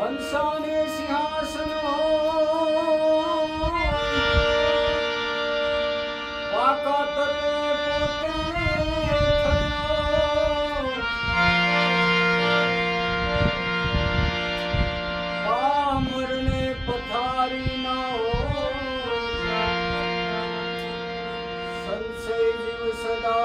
હંસાને સિંહાસન પાકા તત્વે પોતે પામરને પથારી ના સંશય જીવ સદા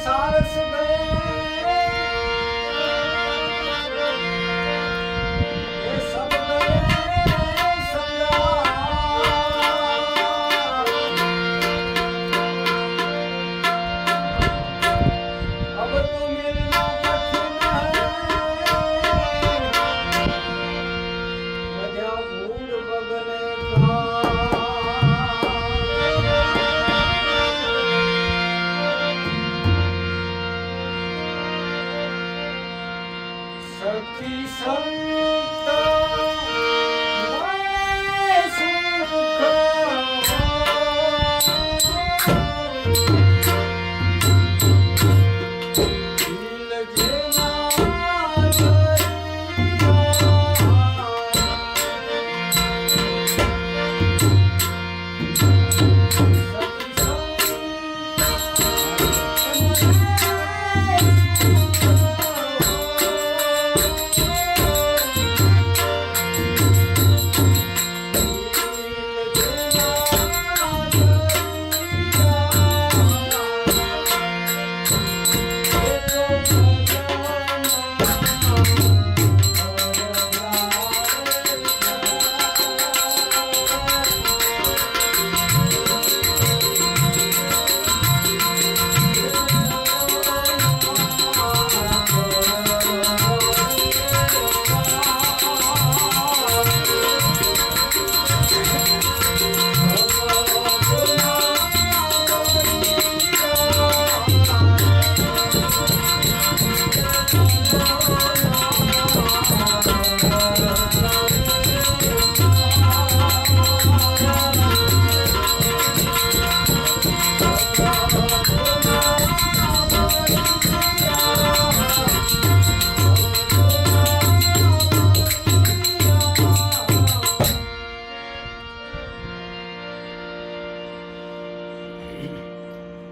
सारस गए ये सब गए सदा अब तो मिलना कठिन है वजह भूल बगले का सखी संत मैं सुख दिल जेना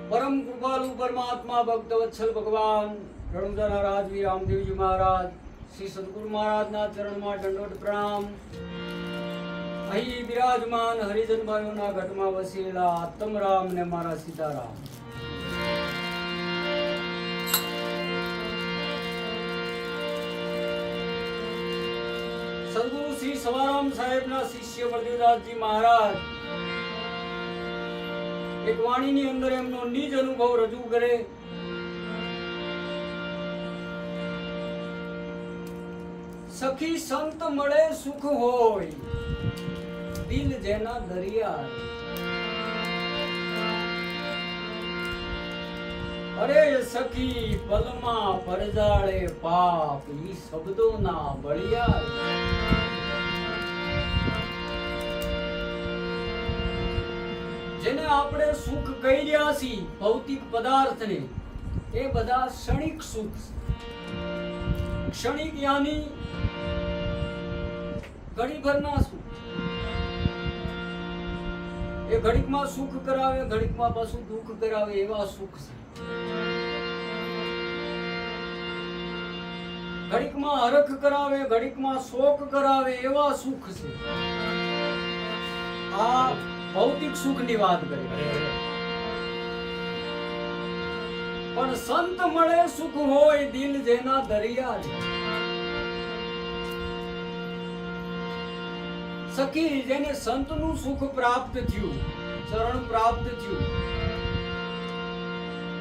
परम कृपालु परमात्मा भक्त वत्सल भगवान रणुदाना राजवीर रामदेव जी महाराज श्री सदगुरु महाराज ना चरण में दंडोत प्रणाम। अही विराजमान हरिजन भाइयों ना घट में वसेला आत्मराम ने मारा सीताराम। सदगुरु श्री सवाराम साहेब ना शिष्य बलदेवदास जी महाराज एक वाणी ની અંદર એમનો નિજ અનુભવ રજૂ કરે। સખી સંત મળે સુખ હોય દિલ જેના દરિયા। અરે સખી પલમાં પરજાળે પાપ ઈ શબ્દોના બળિયા। જેને આપણે સુખ કહી રહ્યા છીએ ભૌતિક પદાર્થને એ બધા ક્ષણિક સુખ. ક્ષણિક યાની ઘડીભરના સુખ. એ ઘડીકમાં સુખ કરાવે, ઘડીકમાં પાછું દુઃખ કરાવે, એવા સુખ છે. ઘડીકમાં હરખ કરાવે, ઘડીકમાં શોક કરાવે, એવા સુખ છે. આ ભૌતિક સુખની વાત કરી. પણ સંત મળે સુખ હોય દિલ જેના દરિયા. સખી, જેને સંતનું સુખ પ્રાપ્ત થયું, ચરણ પ્રાપ્ત થયું,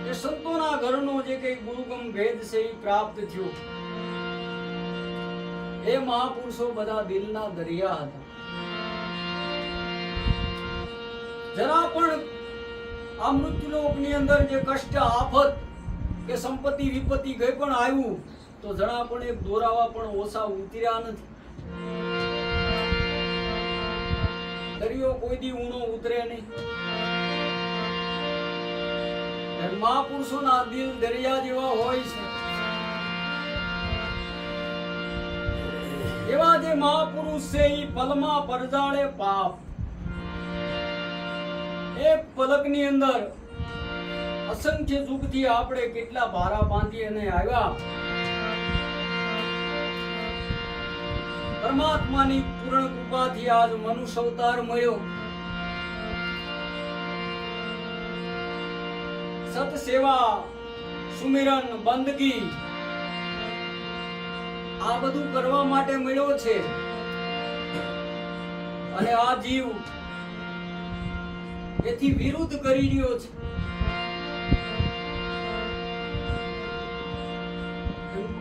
કે સંતોના ઘરનો જે કઈ ગુરુગમ ભેદ છે એ પ્રાપ્ત થયો, એ મહાપુરુષો બધા દિલના દરિયા હતા. જરા પણ આ મૃત્યુલોકની અંદર જે કષ્ટ, આફત કે સંપત્તિ વિપત્તિ ગઈ પણ આવ્યું તો જરા પણ એક દોરાવા પણ ઓછા ઉતર્યા નથી. દરિયો કોઈ દી ઊણો ઉતરે નહીં. મહાપુરુષોના દિલ દરિયા જેવા હોય છે. એવા જે મહાપુરુષ છે એ પલમાં પરજાળે પાપ. એક પલકની અંદર અસંખ્ય યુગથી આપણે કેટલા ભારા બાંધી અને આવ્યા. પરમાત્માની પૂર્ણ કૃપાથી આજ મનુષ્ય અવતાર મળ્યો. સત સેવા, સુમિરન, બંદગી આ બધું કરવા માટે મળ્યો છે. અને આ જીવ એથી વિરુદ્ધ કરી રહ્યો છે.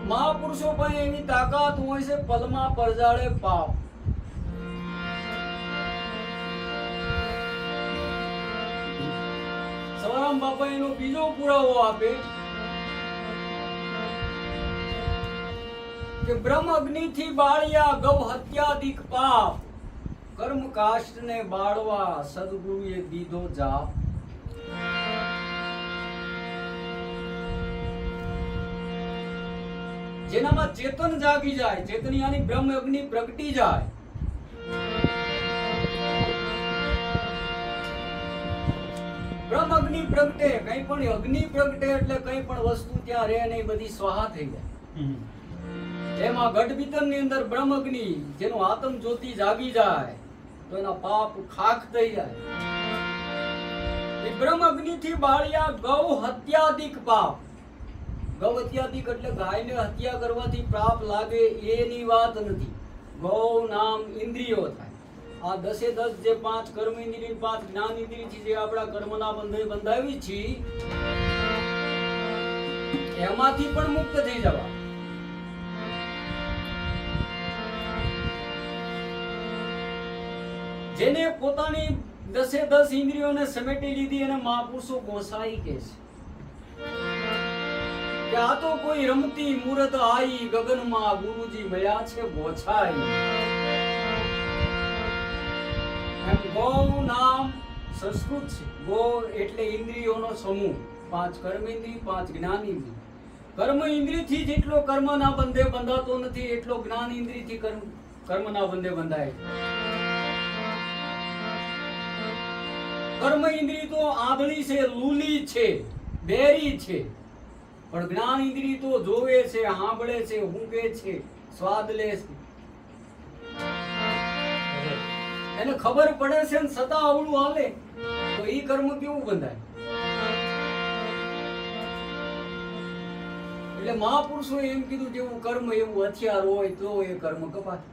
મહાપુરુષો પાસે એવી તાકાત હોય છે, પલમાં પરજાળે પાપ. સવારામ બાપા એનો બીજો પુરાવો આપે કે બ્રહ્મ અગ્નિથી બાળ્યા ગૌ હત્યાદિક પાપ, કર્મ કાષ્ટ ને બાળવા સદગુરુએ દીધો જાપ. જેનામાં ચેતન જાગી જાય, ચેતન યાની બ્રહ્મ અગ્નિ પ્રગટી જાય, બ્રહ્મ અગ્નિ પ્રગટે. કઈ પણ અગ્નિ પ્રગટે એટલે કઈ પણ વસ્તુ ત્યાં રહે નહીં, બધી સ્વાહા થઈ જાય. એમાં ગઢબીતન ની અંદર બ્રહ્મ અગ્નિ, જેનું આત્મ જ્યોતિ જાગી જાય તો એના પાપ ખાખ થઈ જાય. એ બ્રહ્મ અગ્નિ થી બાળ્યા ગૌ હત્યાદિક પાપ. ગૌ હત્યાદિક એટલે ગાયને હત્યા કરવાથી પાપ લાગે એની વાત નથી. ગૌ નામ ઇન્દ્રિયો થાય. આ 10 જે 5 કર્મ ઇન્દ્રિય, 5 જ્ઞાન ઇન્દ્રિય છે, જે આપણા કર્મના બંધને બંધાવી છે, એમાંથી પણ મુક્ત થઈ જવા. જેને પોતાની 10 ઇન્દ્રિયોને સમેટી લીધી એને મહાપુરુષો ગોસાઈ કહે છે કે આ તો કોઈ રમતી મૂરત આઈ, ગગનમાં ગુરુજી મળ્યા છે ગોછાઈ. ગૌ નામ સંસ્કૃત છે. ગો એટલે ઇન્દ્રિયોનો સમૂહ. 5 કર્મ ઇન્દ્રિય, 5 જ્ઞાન ઇન્દ્રિય. કર્મ ઇન્દ્રિય થી જેટલો કર્મના બંધે બંધાતો નથી એટલો જ્ઞાન ઇન્દ્રિય થી કર્મના બંધે બંધાય. કર્મ ઇન્દ્રિય તો આંધળી છે, લૂલી છે, બેરી છે. પણ જ્ઞાન ઇન્દ્રિય તો જોવે છે, સાંભળે છે, ઊંઘે છે, સ્વાદ લે છે. એને ખબર પડે છે ને છતાં આવડું હાલે તો ઈ કર્મ કેવું બંધાય? એટલે મહાપુરુષો એમ કીધું જેવું કર્મ એવું હથિયાર હોય તો એ કર્મ કપાય.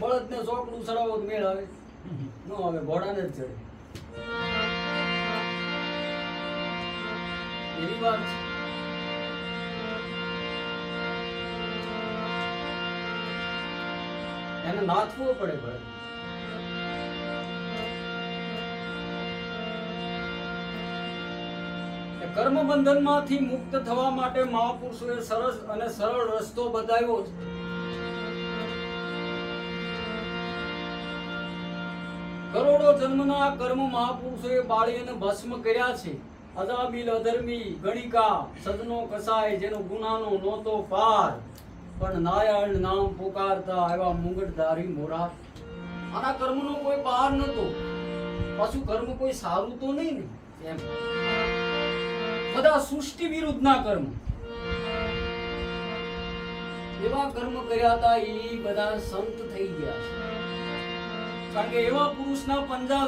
બળદને ચોકડું ચડાવો તો મેળ આવે ન આવે, ઘોડાને જ ચડે. એવી વાત છે. એને નાથવો પડે ભાઈ. કર્મ બંધનમાંથી મુક્ત થવા માટે મહાપુરુષોએ સરસ અને સરળ રસ્તો બતાવ્યો છે. કરોડો જન્મના કર્મ મહાપુરુષોએ બાળીને ભસ્મ કર્યા છે. અજામિલ અધર્મી ગણિકા સદનો કસાય જેનો ગુનાનો નહોતો પાર, પણ નારાયણ નામ પુકારતા આવ્યા મુંગટધારી મોરા. આના કર્મનો કોઈ પાર નતો. પાછું કર્મ કોઈ સારું તો નહીં ને, એમ બધા સૃષ્ટિ વિરુદ્ધના કર્મ, એવા કર્મ કર્યા હતા. એ બધા સંત થઈ ગયા છે, કારણ કે એવા પુરુષના પંજા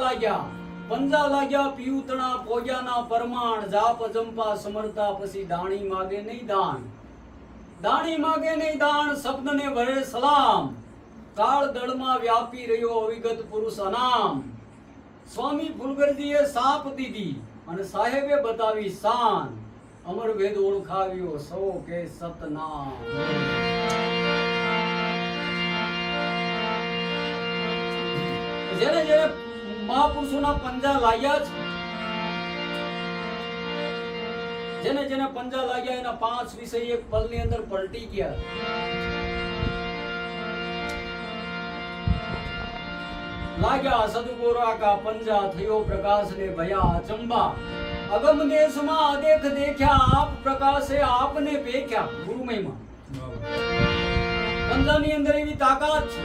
લાગ્યા પિયુતણા પોજાના પરમાણ. જાપ જંપા સમરતા પછી દાણી માગે નહીં દાણ, શબ્દને ભરે સલામ. કાળ દળમાં વ્યાપી રહ્યો અવિગત પુરુષ અનામ. સ્વામી ફુલગરજીએ સાપ દીધી અને સાહેબે બતાવી શાન. અમર વેદ ઓળખાવ્યો સૌ કે સતનામ. જેને જેને મહાપુરુષોના પંજા લાગ્યા છે, જેને પંજા લાગ્યા એના 5 વિષય એક પલની અંદર પલટી ગયા. લાગ્યા સદગોરા કા પંજા, થયો પ્રકાશ ને ભયા અચંબા. અગમ દેશમાં અદેખ દેખ્યા, આપ પ્રકાશે આપને પેખ્યા. ગુરુ મહિમા પંજાની અંદર એવી તાકાત છે.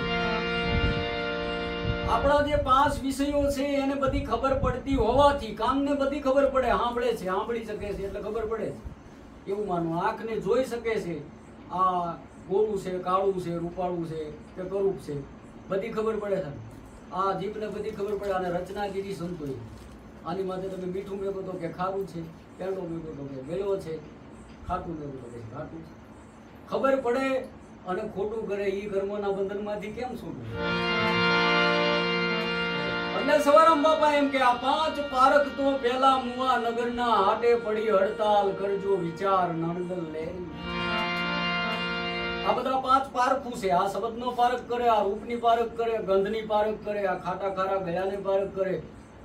આપણા જે 5 વિષયો છે એને બધી ખબર પડતી હોવાથી, કાનને બધી ખબર પડે, સાંભળી શકે છે એટલે ખબર પડે છે એવું માનવું. આંખને જોઈ શકે છે, આ ગોળું છે, કાળું છે, રૂપાળું છે કે કરૂપ છે, બધી ખબર પડે છે. આ જીભને બધી ખબર પડે. અને રચના કીધી સંતોએ. આની માટે તમે મીઠું મેકો તો કે ખારું છે, પેંડો મેકો તો કે વેલો છે, ખાટું મેકો તો કે ખાટું છે. ખબર પડે અને ખોટું કરે એ કર્મોના બંધનમાંથી કેમ છૂટવું? એટલે સવારામ બાપા એમ કે આ 5 પારખ તો પેલા મુવા નગરના હાટે પડી હડતાલ કરજો વિચાર નણદલ લેરી. આ બધા 5 પારખું છે. આ શબ્દનો પારખ કરે, આ રૂપની પારખ કરે, ગંધની પારખ કરે, આ ખાટા ખારા ગયાની પારખ કરે,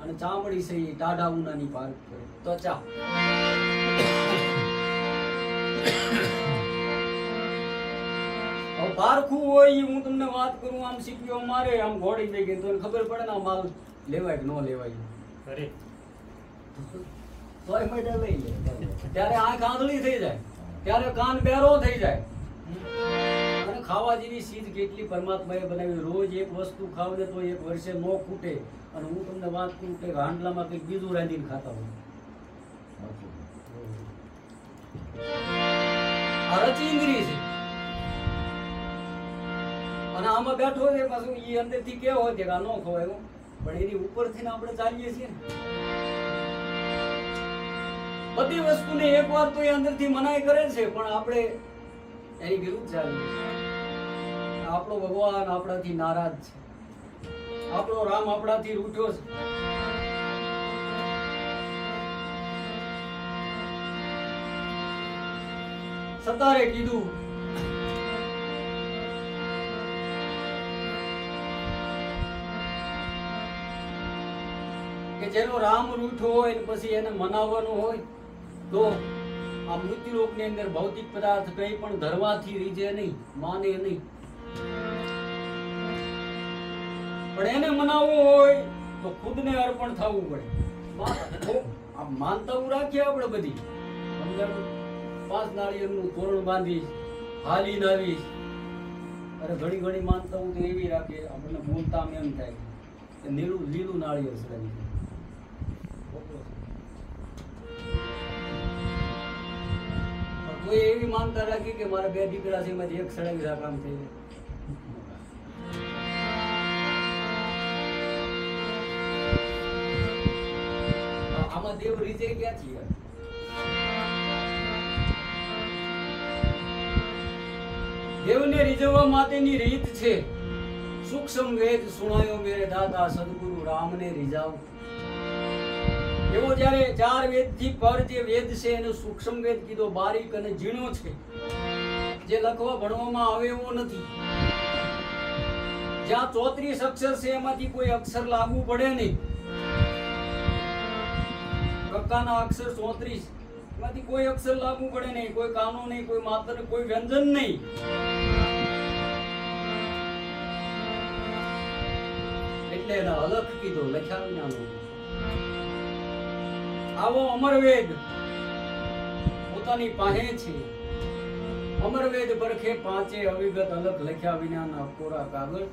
અને ચામડી છે એ ટાઢા ઉનાની પારખ કરે. ત્વચા પારખું હોય એ હું તમને વાત કરું. આમ સીપીઓ મારે, આમ ઘોડી દઈ ગઈ તો ખબર પડે ને માલ લેવાય કે ન લેવાય. તોય મજા લઈ લે. ત્યારે આંખ આંધળી થઈ જાય, ત્યારે કાન બેરો થઈ જાય. અને ખાવા જેવી ચીજ કેટલી પરમાત્માએ બનાવી. રોજ એક વસ્તુ ખાવ ને તો 1 વર્ષે ન ખૂટે. અને હું તમને વાત કરું કે હાંડલામાં કંઈક બીજું રાંધીને ખાતા હોય. આ રચિંદ્રી છે. અને આમાં બેઠો છે પાછું એ અંદરથી કેવો હોય કે આ ન ખવાય, પણ એની ઉપરથી આપણે ચાલીએ છીએ ને. બધી વસ્તુને એકવાર તો એ અંદરથી મનાઈ કરે છે, પણ આપણે એની વિરુદ્ધ ચાલીએ છીએ. આપણો ભગવાન આપણાથી નારાજ છે, આપણો રામ આપણાથી રૂઠ્યો છે. સતારે કીધું કે જેનો રામ રૂઠો હોય ને પછી એને મનાવવાનું હોય તો આ મૃત્યુલોકની અંદર ભૌતિક પદાર્થ કંઈ પણ ધરવાથી રીજે નહીં, માને નહીં. પણ એને મનાવવું હોય તો ખુદને અર્પણ થવું પડે. આ માનતાઓ રાખીએ આપણે બધી. 5 નાળિયેરનું તોરણ બાંધીશ, હાલીને આવીશ. અરે ઘણી માનતાઓ તો એવી રાખે આપણને બોલતા એમ થાય કે લીલું નાળિયેર સડાવી. કોઈ એવી માનતા રાખી કે મારા 2 દીકરા છે એમાંથી એક સડાવી આ કામ થઈ જાય. આમાં દેવ રીજે ક્યાંથી? દેવને રીઝવવા માટેની રીત છે. સૂક્ષ્મ વેદ સુણાયો મેરે દાદા સદગુરુ રામને રીઝાવ. એવો જ્યારે 4 વેદથી પર જે વેદ છે એને સૂક્ષ્મ વેદ કીધો. બારીક અને ઝીણો છે, જે લખવા ભણવામાં આવે એવો નથી. જ્યાં 34 અક્ષર છે એમાંથી કોઈ અક્ષર લાગુ પડે નહીં. કક્કાના અક્ષર 34, એમાંથી કોઈ અક્ષર લાગુ પડે નહીં, કોઈ કાનો નહીં, કોઈ માત્ર, કોઈ વ્યંજન નહીં. એટલે એને અલખ કીધો, લખ્યા વિનાનો. આવો અમરવેદ પોતાની પાસે છે. અમરવેદ પરખે પાંચે અવિગત અલખ લખ્યા વિનાના કોરા કાગળ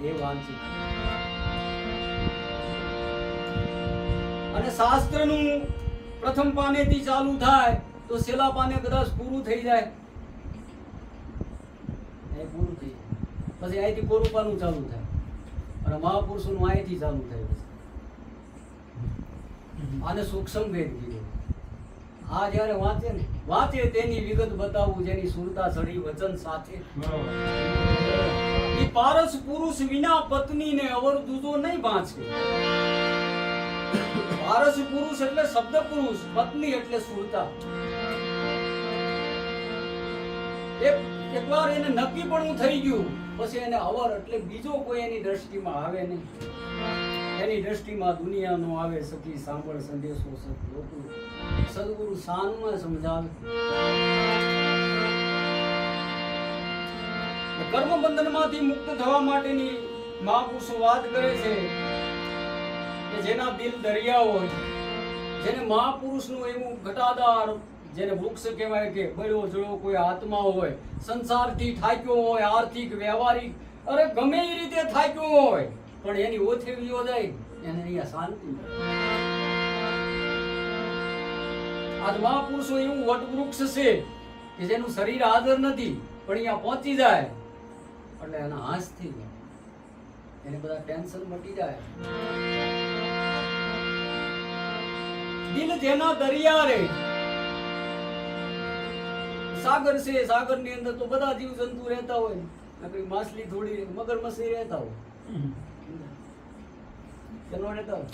એ વાંચી. અને શાસ્ત્રનું પ્રથમ પાનેથી ચાલુ થાય તો છેલ્લા પાને કદાચ પૂરું થઈ જાય. એ પૂરું થઈ જાય પછી અહીંથી કોરું પાનું ચાલુ થાય અને મહાપુરુષોનું અહીંથી ચાલુ થાય. આને સૂક્ષ્મ વેદ કીધું. આ જ્યારે વાંચે તેની વિગત બતાવું જેની સુરતા ચડી વચન સાથે. ઈ પારસ પુરુષ વિના પત્નીને અવર દૂજો નહીં ભાંચે. પારસ પુરુષ એટલે શબ્દ પુરુષ, પત્ની એટલે સુરતા. એકવાર એને નક્કી પણ થઈ ગયું પછી એને અવર એટલે બીજો કોઈ એની દ્રષ્ટિમાં આવે નહીં. એની દ્રષ્ટિમાં દુનિયા નો આવે. સખી સાંભળ સંદેશો સદગુરુ સદગુરુ સાનમાં સમજાવે. કર્મ બંધનમાંથી મુક્ત થવા માટેની મહાપુરુષો વાત કરે છે કે જેના દિલ દરિયા હોય, જેને મહાપુરુષનું એવું ઘટાદાર, જેને વૃક્ષ કહેવાય કે બળ્યો જળો કોઈ આત્મા હોય, સંસારથી થાક્યો હોય, આર્થિક વ્યવહારિક અરે ગમે એ રીતે થાક્યો હોય પણ એની ઓથે વિયો જાય એને અહીંયા શાંતિ. આજ મહાપુરુષો એવું વટવૃક્ષ છે કે જેનું શરીર હાજર નથી પણ અહીંયા પહોંચી જાય એટલે એના હાશ થઈ જાય, એને બધા ટેન્શન મટી જાય. દિલ જેના દરિયા રે, સાગર છે, સાગર ની અંદર તો બધા જીવ જંતુ રહેતા હોય, નકરી માછલી થોડી મગરમચ્છી રહેતા હોય, કેનો રહેતા હોય.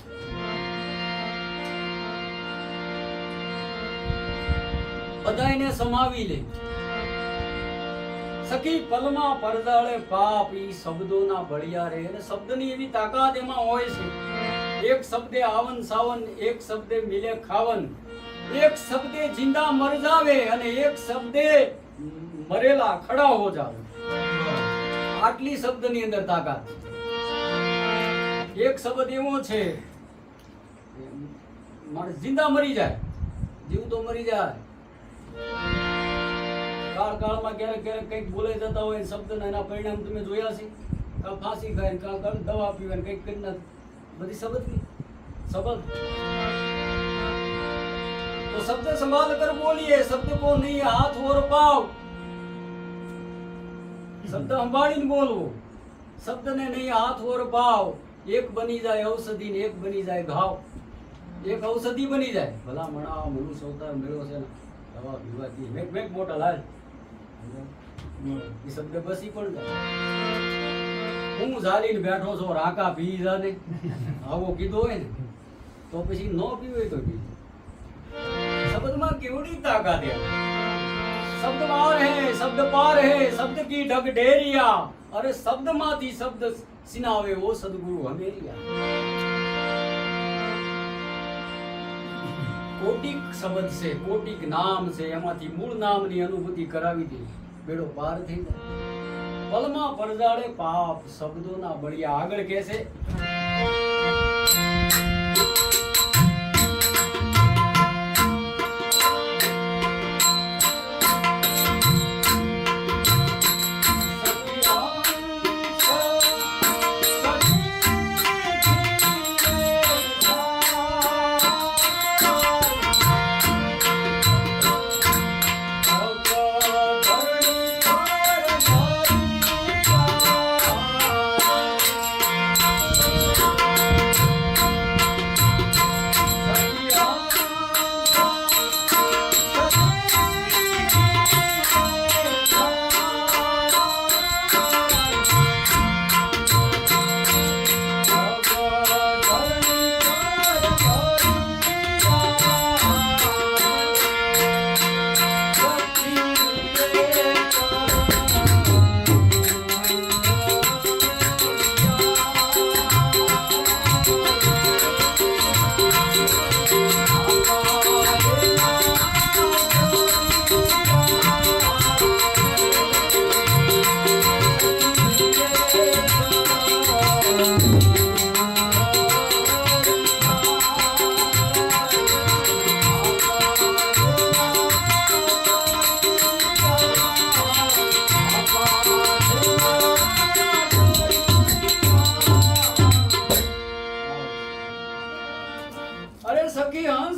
બધા એને સમાવી લે. સખી પલમાં પરદાળે પાપ ઈ શબ્દોના બળિયા રે. અને શબ્દની એવી તાકાત એમાં હોય છે. એક શબ્દે આવન સાવન, એક શબ્દે મિલે ખાવન, એક શબ્દે જિંદા મર જાવે અને એક શબ્દે મરેલા ખડા હો જાવે. આટલી શબ્દની અંદર તાકાત. એક શબ્દ એવો છે માણસ જિંદા મરી જાય, જીવ તો મરી જાય. કાળમાં ક્યારેક ક્યારેક કંઈક બોલાઈ જતા હોય શબ્દ, એના પરિણામ તમે જોયા છે. કા ફાંસી ખાય, કા દવા પીવે, કંઈક કરી નાખે. બધી શબ્દની શબ્દ. તો શબ્દ સંભાળ કર બોલીએ, શબ્દ કો નહીં હાથ ઓર પાવ. શબ્દ સંભાળીને બોલવો, શબ્દને નહીં હાથ ઓર પાવ. એક બની જાય ઔષધિ ને એક બની જાય ઘાવ. એક ઔષધિ બની જાય. ભલા મણા મનુષ્ય અવતાર મેળ્યો છે ને દવા પીવાથી મેક મેક મોટા લાલ એ શબ્દ બસી પણ જાય. હું ઝાલીને બેઠો છો રાકા પી જાને આવો કીધો હોય ને તો પછી ન પીવે તો પી. શબ્દમાં કેવડી તાકાત છે. શબ્દ માર હે, શબ્દ પાર હે, શબ્દ કી ઢગ ઢેરિયા. અરે શબ્દમાંથી શબ્દ સિનાવે ઓ સદગુરુ હમેરિયા. કોટિક શબ્દ છે, કોટિક નામ છે, એમાંથી મૂળ નામની અનુભૂતિ કરાવી દે, બેડો પાર થઈ જાય. પલમાં પરદાળે પાપ શબ્દોના બળિયા. આગળ કહે છે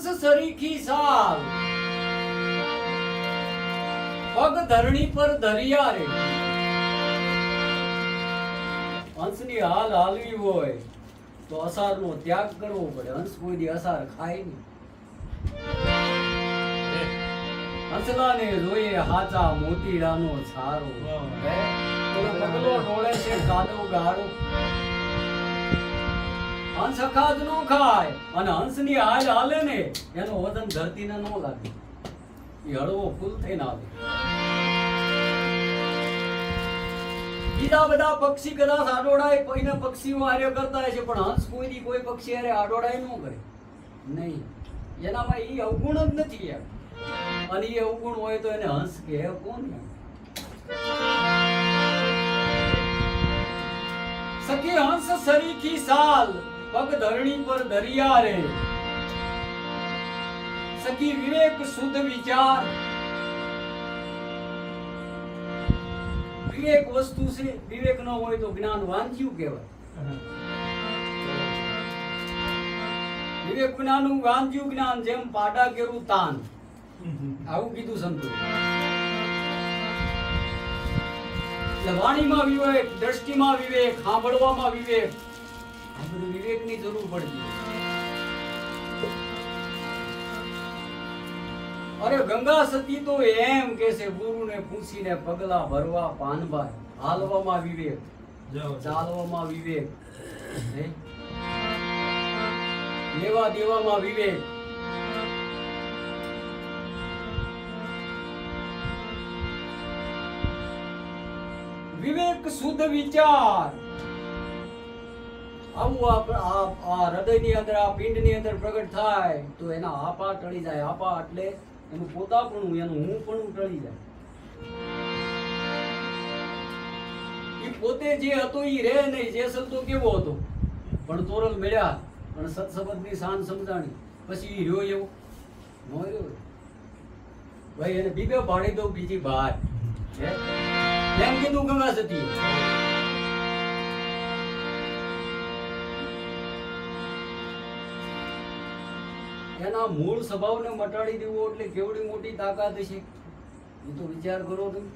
હંસ સરીખી સાલ પગ ધરણી પર ધરિયા રે. હંસની હાલ હાલવી હોય તો અસારનો ત્યાગ કરવો પડે. હંસ કોઈ દી અસાર ખાય નહીં. હંસલાને જોઈએ હાચા મોતીડાનો છારો. પગલો ઢોળે છે કાદવ ગારો. હંસ અખાજ નો ખાય અને હંસની હાલ હાલે ને એનો વજન ધરતીને ન લાગે. એ હળવો ફૂલ થઈને આવે. બીજા બધા પક્ષી કદાચ આડોડાય કોઈને પક્ષીઓ હારે કરતા હશે પણ હંસ કોઈ દી કોઈ પક્ષી હારે આડોડાય ન કરે નહીં. એનામાં એ અવગુણ જ નથી યાર. અને એ અવગુણ હોય તો એને હંસ કહે કોણ? સખી હંસ સરીખી સાલ પગ ધરણી પર દરિયા રે. સખી વિવેક શુદ્ધ વિચાર. વિવેક વસ્તુ છે. વિવેક ન હોય તો જ્ઞાન વાંચ્યું કહેવાય. વિવેક વિનાનું વાંચ્યું જ્ઞાન જેમ પાડા કેરું તાન. આવું કીધું સંતો. એટલે વાણીમાં વિવેક, દ્રષ્ટિમાં વિવેક, સાંભળવામાં વિવેક. આ બધું વિવેકની જરૂર પડતી. અરે ગંગા સતી તો એમ કે છે ગુરુને પૂછીને પગલા ભરવા પાનભાઈ. હાલવામાં વિવેક, ચાલવામાં વિવેક, લેવા દેવામાં વિવેક. વિવેક શુદ્ધ વિચાર. આવું આ હૃદયની અંદર, આ પિંડની અંદર પ્રગટ થાય તો એના આપા ટળી જાય. આપા એટલે એનું પોતાપણું, એનું હુંપણું ટળી જાય. એ પોતે જે હતો એ રહે નહીં. જેસલ તો કેવો હતો પણ તોરલ મળ્યા અને સત્સંગની શાન સમજાણી પછી એ રહ્યો એવો ન રહ્યો. ભાઈ એને બીબે પાડી દઉં બીજી બહાર એમ કીધું ગંગા સતી. એના મૂળ સ્વભાવને મટાડી દેવો એટલે કેવડી મોટી તાકાત છે એ તો વિચાર કરો તમે.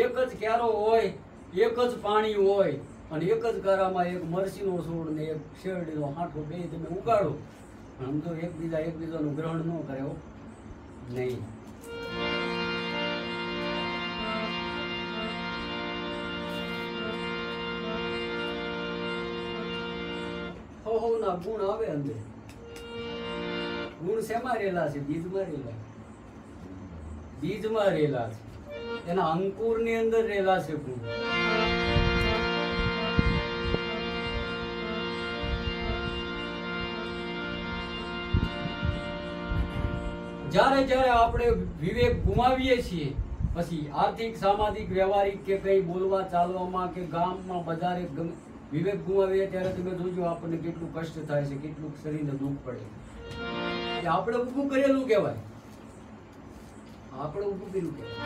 એક જ ક્યારો હોય, એક જ પાણી હોય અને એક જ કારામાં એક મરસીનો છોડ ને એક શેરડીનો હાંઠો બે તમે ઉગાડો. આમ તો એકબીજાનું ગ્રહણ ન કરે નહીં. ના ગુણ આવે અંદર. ગુણ શેમાં રહેલા છે? બીજમાં રહેલા. બીજમાં રહેલા છે. એના અંકુર ની અંદર રહેલા છે ગુણ. જ્યારે જ્યારે આપણે વિવેક ગુમાવીએ છીએ પછી આર્થિક, સામાજિક, વ્યવહારિક કે કઈ બોલવા ચાલવામાં કે ગામમાં બજારે વિવેક ગુમાવીએ ત્યારે તમે જોજો આપણને કેટલું કષ્ટ થાય છે, કેટલું શરીરને દુઃખ પડે. એ આપણે ઊભું કરેલું કહેવાય. આપણે ઊભું કર્યું કહેવાય.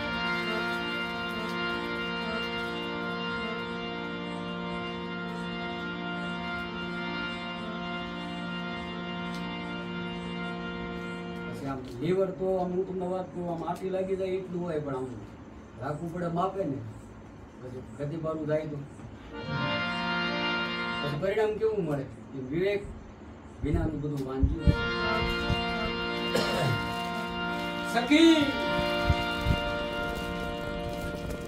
પછી આમ લીવર તો આમ હું તમને વાત કરું આમ આટી લાગી જાય એટલું હોય પણ આમ રાખવું પડે માપે ને પછી ગતિ બારું જાય તો પછી પરિણામ કેવું મળે? વિવેક વિનાનું બધું વાંચ્યું. સખી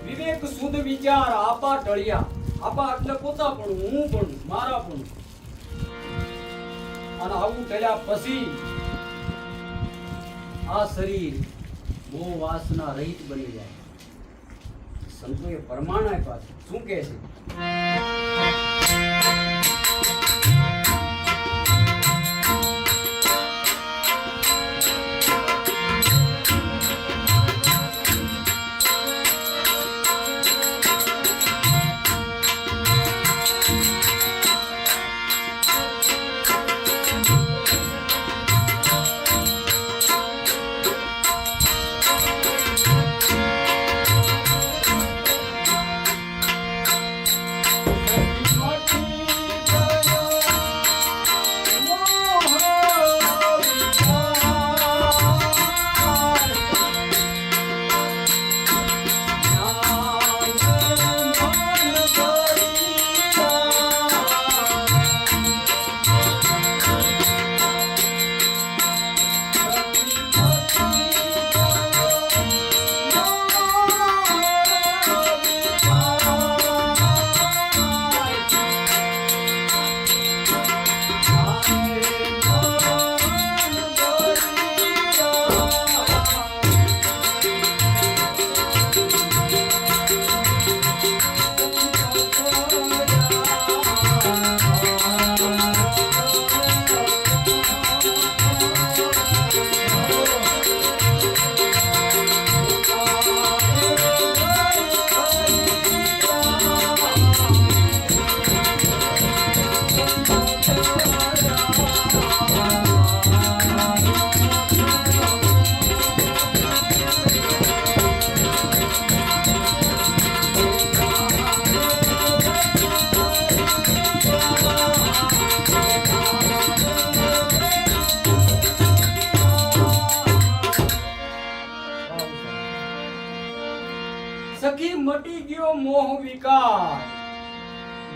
વિવેક શુદ્ધ વિચાર આપા ટળિયા. આપા એટલે પોતા પણ, હું પણ, મારા પણ. અને આવું ટળ્યા પછી આ શરીર મોહ વાસના રહિત બની જાય. સંતોએ પ્રમાણ આપ્યા છે. શું કહે છે?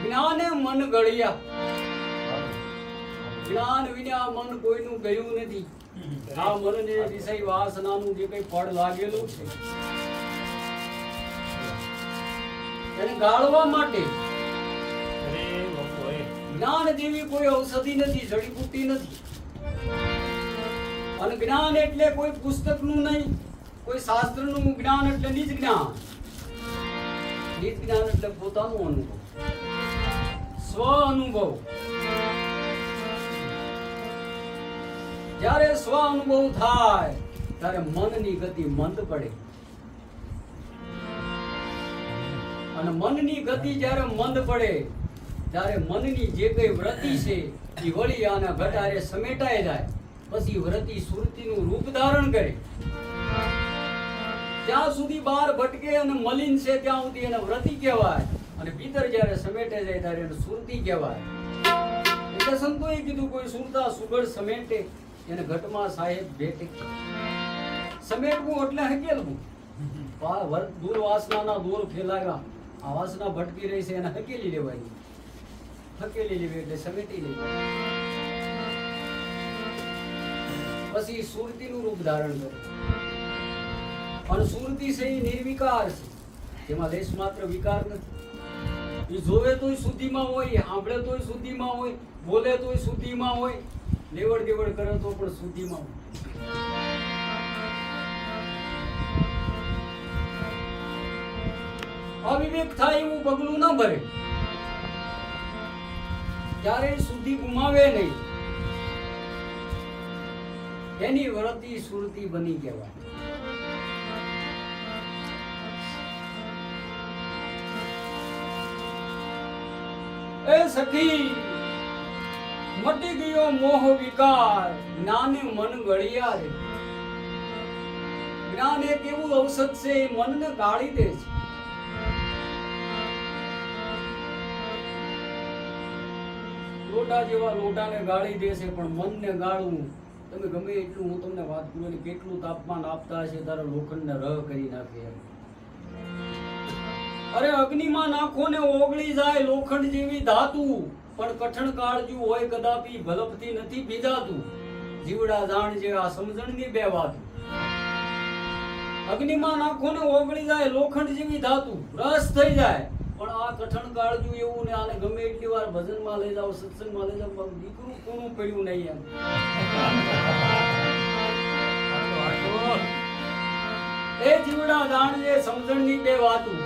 જ્ઞાને મન ગળ્યા. જ્ઞાન વિના મન કોઈનું ગયું નથી. આ મનને વિષય વાસનાનું જે કઈ ફળ લાગેલું છે એને ગાળવા માટે જ્ઞાન જેવી કોઈ ઔષધિ નથી, જડીબુટ્ટી નથી. અને જ્ઞાન એટલે કોઈ પુસ્તકનું નહીં, કોઈ શાસ્ત્રનું જ્ઞાન એટલે નિજ જ્ઞાન. નિજ જ્ઞાન એટલે પોતાનું અનુભવ, સ્વ અનુભવ. જ્યારે સ્વ અનુભવ થાય ત્યારે મનની ગતિ મંદ પડે. અને મનની ગતિ જ્યારે મંદ પડે ત્યારે મનની જે કઈ વૃત્તિ છે એ વળી આના ઘટારે સમેટાઈ જાય. પછી વૃત્તિ સુરતીનું રૂપ ધારણ કરે. જ્યાં સુધી બહાર ભટકે અને મલિન છે ત્યાં સુધી એને વૃત્તિ કહેવાય. અને ભીતર જ્યારે સમેટે જાય ત્યારે એને સુરતી કહેવાય. એટલે સંતોએ કીધું કોઈ સુરતા સુગળ સમેટે એને ઘટમાં સાહેબ ભેટે. સમેટવું એટલે હકેલવું. દૂર વાસનાના દૂર ફેલાવ્યા, આ વાસના ભટકી રહી છે એને હકેલી લેવાની. હકેલી લેવી એટલે સમેટી લેવી. પછી સુરતીનું રૂપ ધારણ કરે. અને સુરતી છે એ નિર્વિકાર છે, જેમાં લેશ માત્ર વિકાર નથી. એ જોવે તોય શુદ્ધિમાં હોય, સાંભળે તોય શુદ્ધિમાં હોય, બોલે તોય શુદ્ધિમાં હોય, લેવડ દેવડ કરે તો પણ શુદ્ધિમાં હોય. અવિવેક થાય એવું પગલું ન ભરે. ત્યારે શુદ્ધિ ગુમાવે નહીં. એની વૃત્તિ સુરતી બની કહેવાય. એ સખી મટી ગયો મોહ વિકાર, જ્ઞાને મન ગળ્યા રે. જ્ઞાન એક એવું ઔષધ છે, એ મનને ગાળી દે છે. લોટા જેવા લોટાને ગાળી દે છે, પણ મનને ગાળવું, તમે ગમે એટલું હું તમને વાત કરું કેટલું તાપમાન આપતા હશે તારા લોખંડને રહ કરી નાખે. અરે અગ્નિમાં નાખો ને ઓગળી જાય લોખંડ જેવી ધાતુ, પણ કઠણ કાળજું હોય કદાપી ભલપથી નથી ભીજાતું. જીવડા જાણ જે આ સમજણની બે વાત. અગ્નિમાં નાખો ને ઓગળી જાય લોખંડ જેવી ધાતુ, રસ થઈ જાય. પણ આ કઠણ કાળજું એવું ને આને ગમે એટલી વાર ભજનમાં લઈ જાવ, સત્સંગમાં લઈ જાવ, દીકરું કોનું પડ્યું નહીં એમ. એ જીવડા જાણજે સમજણની બે વાતું.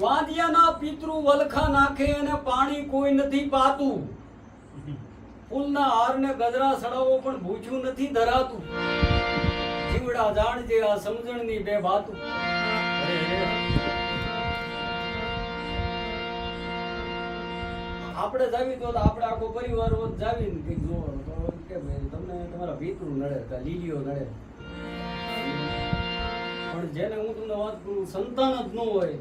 વાંદિયાના પિતૃ વલખા નાખે અને પાણી કોઈ નથી પાતું. ફૂલના હારને ગજરા સડાવો પણ ભૂખ્યું નથી ધરાતું. જીવડા જાણજે આ સમજણની બે વાતું. આપણે જાવી તો આપણે આખો પરિવાર જાવી ને કઈક જોવો કે તમને તમારા પિતૃ નડે, લીલીઓ નડે. પણ જેને હું તમને વાત કરું સંતાન જ ન હોય,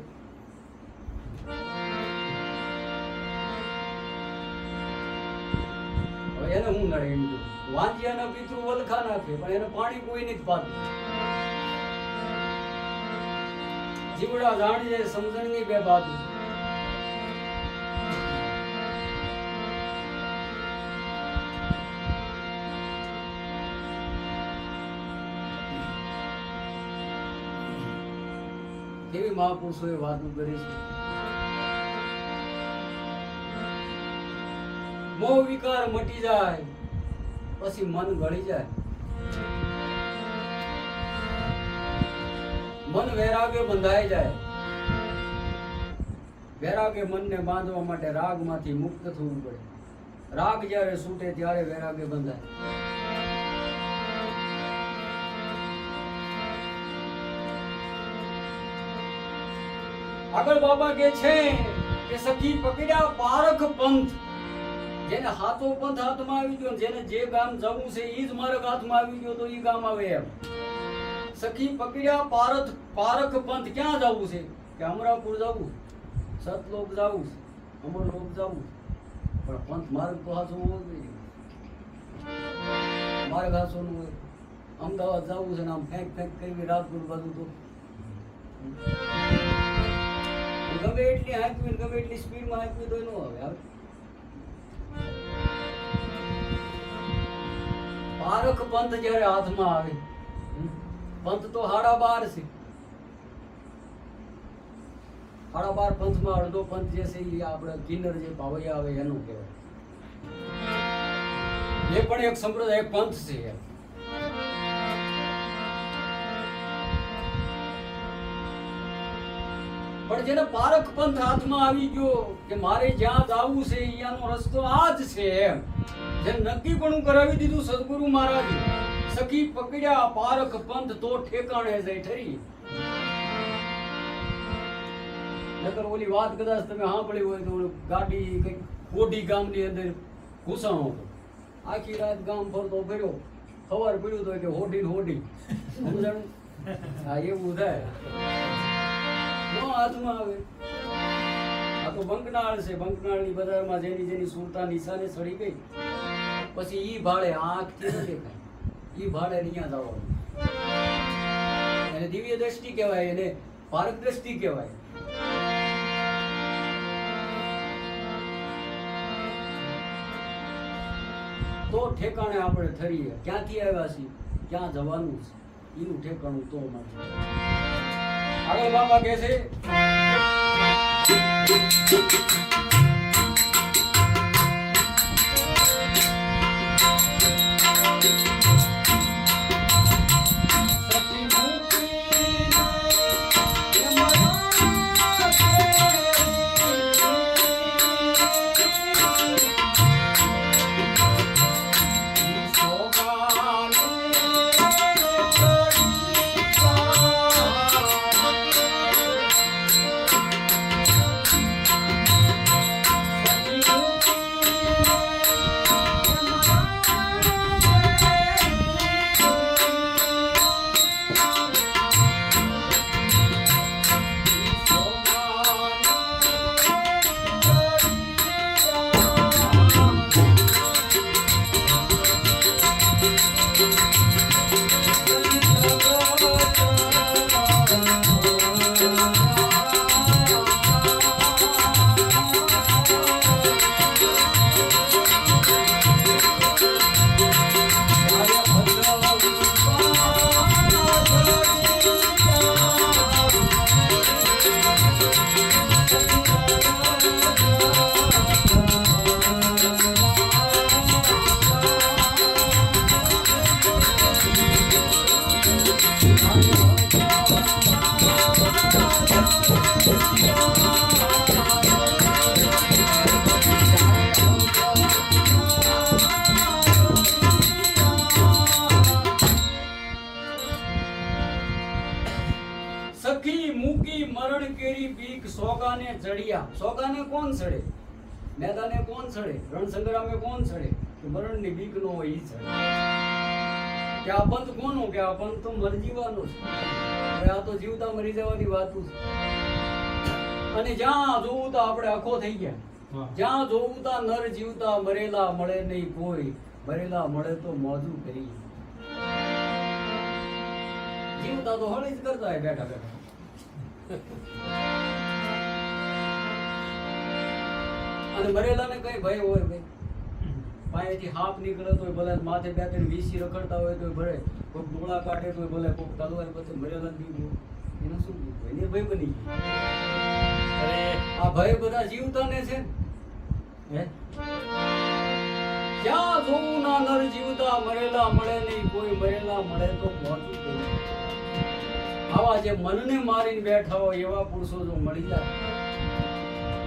એને હું નડે એમ કહ્યું. વાંજિયાના પિતૃ વલખા નાખે પણ એને પાણી કોઈ નથી પાતું. જીવડા જાણજે સમજણની બે બાજુ. કેવી મહાપુરુષોએ વાતો કરી છે. મોહ વિકાર મટી જાય પછી મન ગળી જાય. મન વૈરાગ્ય બંધાઈ જાય. વૈરાગ્ય મનને બાંધવા માટે રાગમાંથી મુક્ત થવું પડે. રાગ જ્યારે છૂટે ત્યારે વૈરાગ્ય બંધાય. આગળ બાબા કે છે કે સખી પકડ્યા પારખ પંથ. જેને હાથો પંથ હાથમાં આવી ગયો, જેને જે ગામ જવું છે એ જ માર્ગ હાથમાં આવી ગયો તો એ ગામ આવે એમ. સખી પકડ્યા પારખ પંથ. ક્યાં જવું છે? કે અમરાપુર જવું, સતલોક જવું, અમરલોક જવું. પણ પંથ માર્ગ તો હાથો હોવો જોઈએ. માર્ગ હાથો નું હોય. અમદાવાદ જવું છે ને આમ ફેંક ફેંક કરી રાજકોટ બાજુ તો ગમે એટલી હાંકવી ને ગમે એટલી સ્પીડમાં હાંકવી તો ન આવે. પારખ પંથ જ્યારે હાથમાં આવે, પંથ તો 12.5 છે. 12.5 પંથમાં અડધો પંથ જે છે એ આપણે કિન્નર જે પાવૈયા આવે એનું કહેવાય. એ પણ એક સંપ્રદાય, એક પંથ છે. પણ જેને પારખ પંથ હાથમાં આવી ગયો કે મારે જ્યાં જવું છે અહીંયાનો રસ્તો આ જ છે એમ જે નક્કી પણ કરાવી દીધું સદગુરુ મહારાજે, સખી પકડ્યા પારખ પંથ તો ઠેકાણે જાય ઠરી. નકર ઓલી વાત કદાચ તમે સાંભળી હોય તો ગાડી કઈ કોઢી ગામની અંદર ઘૂસાણો હતો, આખી રાત ગામ ફરતો ફર્યો, ખબર પડ્યું તો કે હોડી ને હોડી સમજાણું. હા એવું થાય નો હાથમાં આવે. આ તો બંકનાળ છે, બંકનાળની બજારમાં જેની જેની સુરતા નિશાને સડી ગઈ પછી ઈ ભાડે આંખથી ન દેખાય, ઈ ભાડે અહીંયા જવાનું. એને દિવ્ય દ્રષ્ટિ કહેવાય, એને પારક દ્રષ્ટિ કહેવાય. તો ઠેકાણે આપણે ઠરીએ. ક્યાંથી આવ્યા છીએ, ક્યાં જવાનું છે, એનું ઠેકાણું તો મળે. આગળ બાબા કહે છે સખી મૂકી મરણ કેરી બીક સોગાને ચડિયા. સોગાને કોણ ચડે, મેદાને કોણ ચડે, રણ સંગ્રામે કોણ ચડે, કે મરણની બીક નો હોય ઈ ચડે. કે આ પંથ કોનો, કે આ પંથ તો મરજીવાનો છે, આ તો જીવતા મરી જવાની વાતું છે. અને જ્યાં જોવું તો આપણે આખો થઈ ગયા, જ્યાં જોવું તા નર જીવતા મરેલા મળે નહીં કોઈ, મરેલા મળે તો મોજું કરી. જીવતા તો હળી જ કરતા હોય બેઠા બેઠા. અને મરેલાને કઈ ભય હોય ભાઈ, પાયેથી હાપ નીકળે તો ભલે, માથે બે ત્રણ વીસી રખડતા હોય તો ભલે, કોઈક ડોળા કાઢે તો ભલે, કોઈક તલવાર પછી મરેલા બીક, એને શું બીક હોય, એને ભય બની ગયું. આ ભય બધા જીવતા ને છે હે. ક્યાં જોવું ના નર જીવતા મરેલા મળે નહીં કોઈ, મરેલા મળે તો પહોંચું કોઈ. આવા જે મનને મારીને બેઠા હોય એવા પુરુષો જો મળી જાય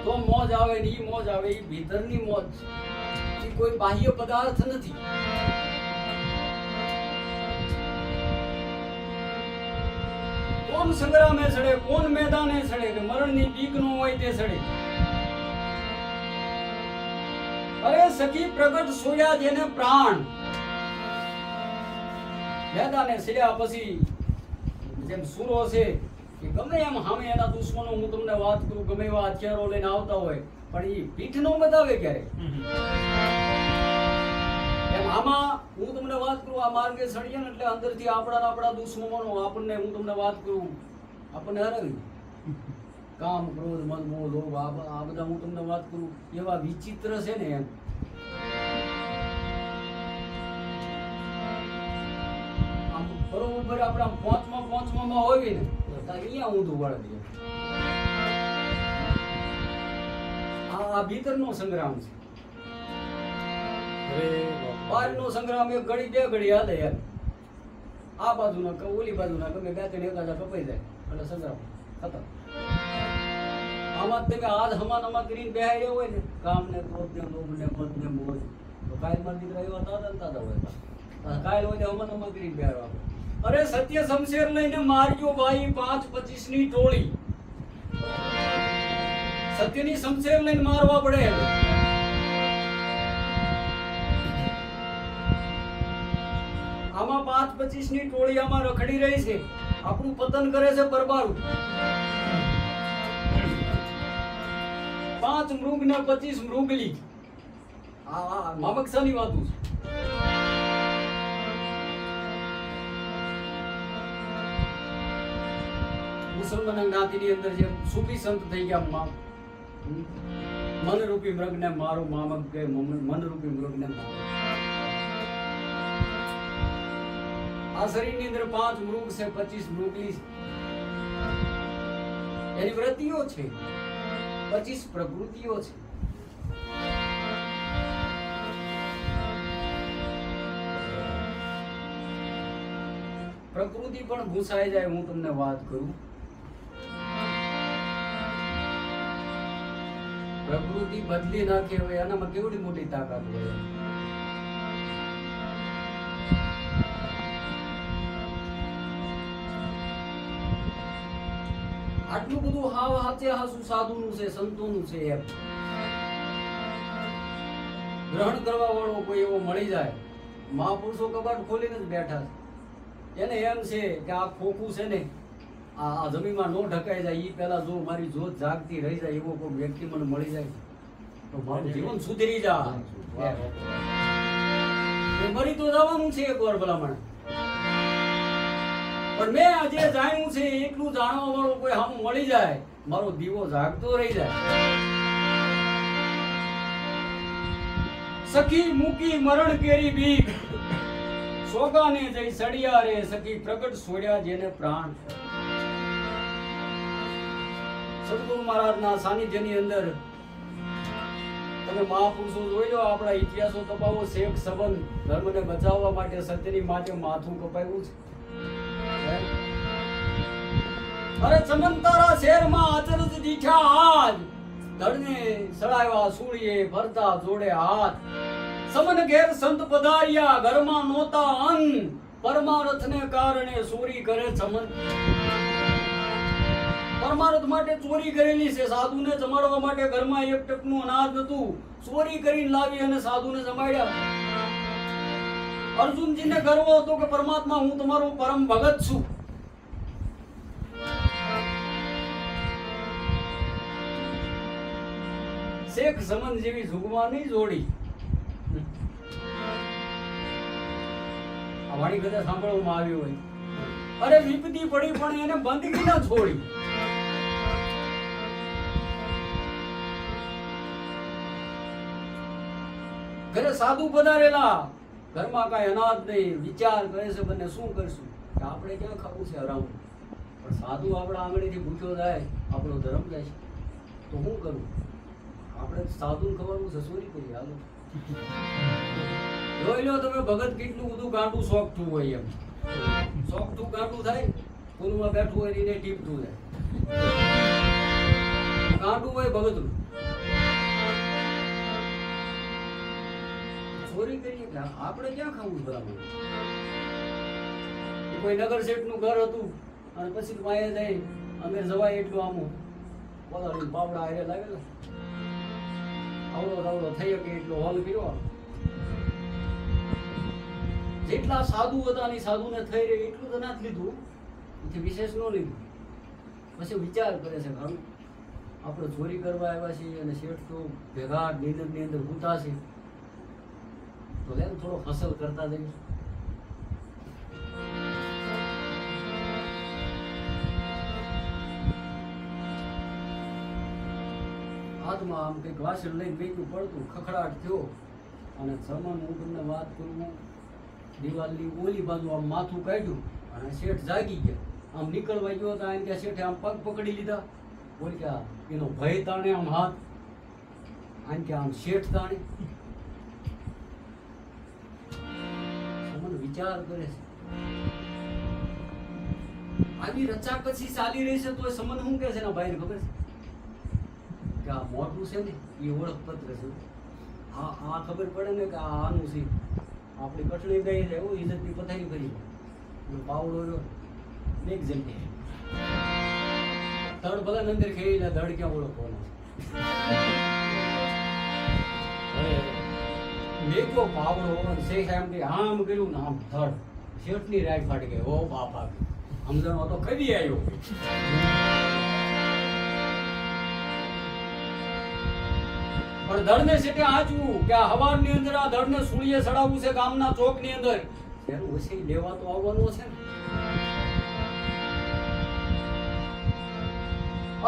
તો મોજ આવે ને. ઈ મોજ આવે ઈ ભીતરની મોજ, ઈ કોઈ બાહ્ય પદાર્થ નથી. કોણ સંગ્રામે ચડે, કોણ મેદાને ચડે, કે મરણની બીક નો હોય તે ચડે. અરે સખી પ્રગટ સોયા જેને પ્રાણ, મેદાને ચડ્યા પછી જેમ સૂરો છે કે ગમે એમ સામે એના દુશ્મનો, હું તમને વાત કરું, ગમે એવા હથિયારો લઈને આવતા હોય પણ એ પીઠ નો બતાવે ક્યારે. એમ આમાં હું તમને વાત કરું, આ માર્ગે ચડીએ ને એટલે અંદરથી આપણા દુશ્મનો આપણને, હું તમને વાત કરું આપણને હરાવી દે. કામ ક્રોધ મન મોહ લોભ આ બધા હું તમને વાત કરું એવા વિચિત્ર છે ને એમ. આમ બરોબર આપણે આમ પાંચમાં હોય ને તો અહીંયા ઊંધું વળે દે. આ ભીતરનો સંગ્રામ છે. બહારનો સંગ્રામ એક ઘડી બે ઘડી હાલે એમ. આ બાજુના કે ઓલી બાજુના ગમે બે ત્રણ એકાદા કપાઈ જાય એટલે સંગ્રામ ખતમ. આમાં તમે આજ હમાનમાં કરીને બેહાઈ રહ્યો હોય ને કામ ને ક્રોધ ને લોભ ને મદ ને મોહ તો કાયલ માં દીકરા એવા તાજા હોય કાયલ હોય ને હમાનમાં કરીને બેહારવા. અરે સત્ય શમશેર લઈને માર્યો ભાઈ 5-25 ની ટોળી. સત્યની શમશેર લઈને મારવા પડે. આમાં 5-25 ની ટોળી આમાં રખડી રહી છે. આપણું પતન કરે છે બરબારું. 5 મૃગ ને 25 મૃગલી. આ મામકસાની વાતું છે. મુસલમાન જ્ઞાતિની અંદર જે સૂફી સંત થઈ ગયા મનરૂપી મૃગને મારો મામક કે મનરૂપી મૃગને મારો. આ શરીરની અંદર 5 મૃગ છે 25 મૃગલી છે. એની વૃત્તિઓ છે 25 પ્રવૃત્તિઓ છે. પ્રકૃતિ પણ ભૂસાઈ જાય. હું તમને વાત કરું, પ્રકૃતિ બદલી નાખે હોય એનામાં કેવડી મોટી તાકાત હોય. આટલું બધું હાવ હાથે હાસુ સાધુનું છે, સંતોનું છે એમ ગ્રહણ કરવા વાળો કોઈ એવો મળી જાય. મહાપુરુષો કબાટ ખોલીને જ બેઠા છે. એને એમ છે કે આ ખોખું છે ને આ જમીનમાં નો ઢકાઈ જાય એ પહેલા જો મારી જોત જાગતી રહી જાય એવો કોઈ વ્યક્તિ મને મળી જાય તો મારું જીવન સુધરી જાય. મરી તો જવાનું છે એક વાર ભલામણ, પણ મેં આજે જાણ્યું છે એટલું જાણવા વાળો કોઈ સામું મળી જાય મારો દીવો જાગતો રહી જાય. સખી મૂકી મરણ કેરી બીક સોગાને જઈ સડિયા રે સખી પ્રગટ છોડ્યા જેને પ્રાણ. સદગુરુ મહારાજના સાનિધ્યની અંદર તમે મહાપુરુષો જોઈ લો. આપણા ઇતિહાસો તપાવો. શેખ સંબંધ ધર્મને બચાવવા માટે સત્યની માટે માથું કપાયું છે. અરે ચમનતારા શહેરમાં અચરજ દીઠા આજ ધડને સડાવ્યા સૂળીએ ફરતા જોડે હાથ. સમન ઘેર સંત પધાર્યા ઘરમાં નોતા અન્ન પરમાર્થને કારણે ચોરી કરે ચમન. પરમાર્થ માટે ચોરી કરેલી છે. સાધુને જમાડવા માટે ઘરમાં એક ટકનું અનાજ નતું, ચોરી કરીને લાવી અને સાધુને જમાડ્યા. અર્જુનજીને ગર્વ હતો કે પરમાત્મા હું તમારો પરમ ભગત છું. શેખ સમન જેવી જુગવાની જોડી આ વાણી કદાચ સાંભળવામાં આવ્યું હોય. અરે વિપત્તિ પડી પણ એને બંદગી ના છોડી. ઘરે સાધુ પધારેલા, ઘરમાં કઈ અનાજ નહીં, વિચાર કરે છે બંને શું કરશું કે આપણે ક્યાં ખાવું છે હરામ. પણ સાધુ આપણા આંગળીથી ભૂખ્યો જાય આપણો ધર્મ જાય છે તો શું કરવું? આપણે સાધુ ખવાનું છે ચોરી કરી. હાલો જોઈ લો તમે ભગત કેટલું બધું ગાંડું શોખતું હોય એમ. શોખતું ગાંડું થાય, કોનુમાં બેઠું હોય એને ટીપતું જાય. ગાંડું હોય ભગતનું. ચોરી કરીએ કે આપણે ક્યાં ખાવું બરાબર? કોઈ નગર શેઠનું ઘર હતું અને પછી માયા જાય અમે જવાય એટલું આમું બોલાવી પાવડા હારે લાગેલા આવડો રાવડો થઈ શકે એટલો હોલ કર્યો. જેટલા સાધુ હતા ની સાધુને થઈ રહી એટલું તો ના જ લીધું, એથી વિશેષ ન લીધું. પછી વિચાર કરે છે ઘણું આપણે ચોરી કરવા આવ્યા છીએ અને શેઠ તો ભેગા નિંદરની અંદર ભૂતા છે તો એમ થોડો હસલ કરતા જઈશ. હાથમાં આમ કંઈક વાસણ લઈને વેચવું પડતું, ખખડાટ થયો અને સમન હું તમને વાત કરું, દિવાલની ઓલી બાજુ આમ માથું કાઢ્યું અને શેઠ જાગી ગયા. આમ નીકળવા ગયો તો આમ ત્યાં શેઠે આમ પગ પકડી લીધા. બોલ કે એનો ભય તાણે આમ હાથ, આમ કે આમ શેઠ તાણે. સમન વિચાર કરે છે, આવી રચાકચી ચાલી રહી છે તો સમન શું કે છે ને ભાઈને ખબર છે કે આ મોટું છે ને એ ઓળખપત્ર છે. આ ખબર પડે ને કે આ આનું છે, આપણી કઠણી ગઈ છે એવું ઇજ્જતની પથારી કરી અને પાવડો રહ્યો એક જગ્યાએ ધડ ભલે અંદર ખેડી ને ધડ ક્યાં ઓળખવાનો મેં તો પાવડો શેખ એમ કે આમ કર્યું ને આમ ધડ શેઠની રાય ફાટી ગઈ. ઓ બાપા સમજણો તો કદી આવ્યો. પણ ધડને સેટે આંચવું કે આ હવારની અંદર આ ધડને સૂળીએ ચડાવવું છે ગામના ચોકની અંદર, એનું વસી લેવા તો આવવાનું છે ને.